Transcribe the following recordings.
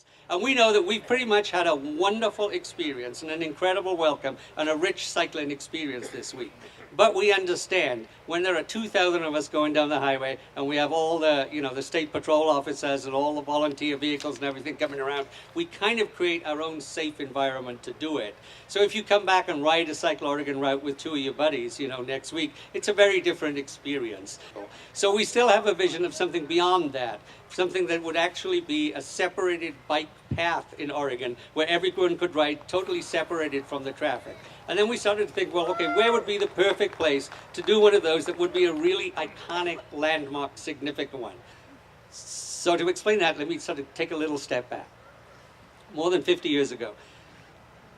days. And we know that we've pretty much had a wonderful experience and an incredible welcome and a rich cycling experience this week. But we understand when there are 2,000 of us going down the highway and we have all the, the state patrol officers and all the volunteer vehicles and everything coming around, we kind of create our own safe environment to do it. So if you come back and ride a CycleOregon route with two of your buddies, next week, it's a very different experience. So we still have a vision of something beyond that, something that would actually be a separated bike path in Oregon where everyone could ride totally separated from the traffic. And then we started to think, well, okay, where would be the perfect place to do one of those that would be a really iconic, landmark, significant one? So to explain that, let me sort of take a little step back. More than 50 years ago,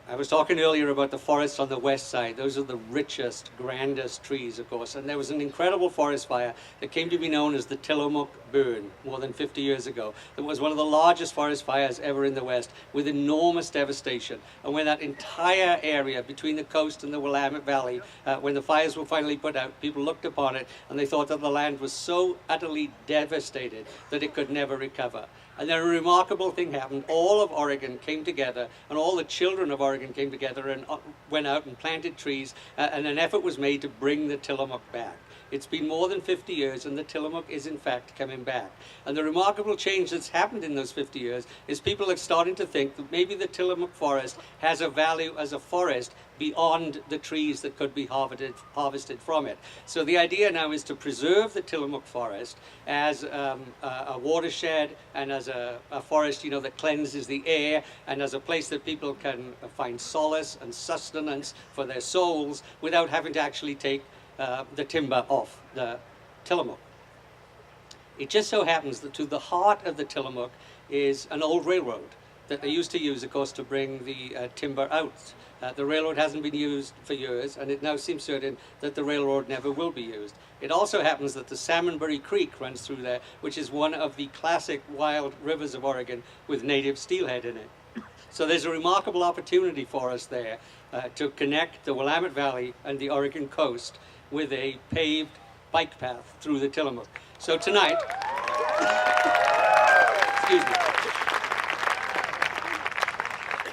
I was talking earlier about the forests on the west side. Those are the richest, grandest trees, of course. And there was an incredible forest fire that came to be known as the Tillamook burn more than 50 years ago. It was one of the largest forest fires ever in the West with enormous devastation. And when that entire area between the coast and the Willamette Valley, when the fires were finally put out, people looked upon it and they thought that the land was so utterly devastated that it could never recover. And then a remarkable thing happened. All of Oregon came together, and all the children of Oregon came together and went out and planted trees, and an effort was made to bring the Tillamook back. It's been more than 50 years, and the Tillamook is in fact coming back. And the remarkable change that's happened in those 50 years is people are starting to think that maybe the Tillamook forest has a value as a forest beyond the trees that could be harvested from it. So the idea now is to preserve the Tillamook forest as a watershed and as a forest, that cleanses the air, and as a place that people can find solace and sustenance for their souls without having to actually take the timber off the Tillamook. It just so happens that to the heart of the Tillamook is an old railroad that they used to use, of course, to bring the timber out. The railroad hasn't been used for years, and it now seems certain that the railroad never will be used. It also happens that the Salmonberry Creek runs through there, which is one of the classic wild rivers of Oregon with native steelhead in it. So there's a remarkable opportunity for us there to connect the Willamette Valley and the Oregon coast with a paved bike path through the Tillamook. So tonight, excuse me.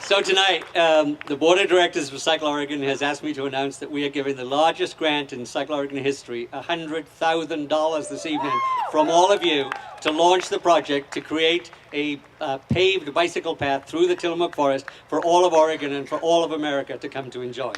So tonight, the Board of Directors of CycleOregon has asked me to announce that we are giving the largest grant in CycleOregon history, $100,000 this evening, from all of you to launch the project to create a paved bicycle path through the Tillamook forest for all of Oregon and for all of America to come to enjoy.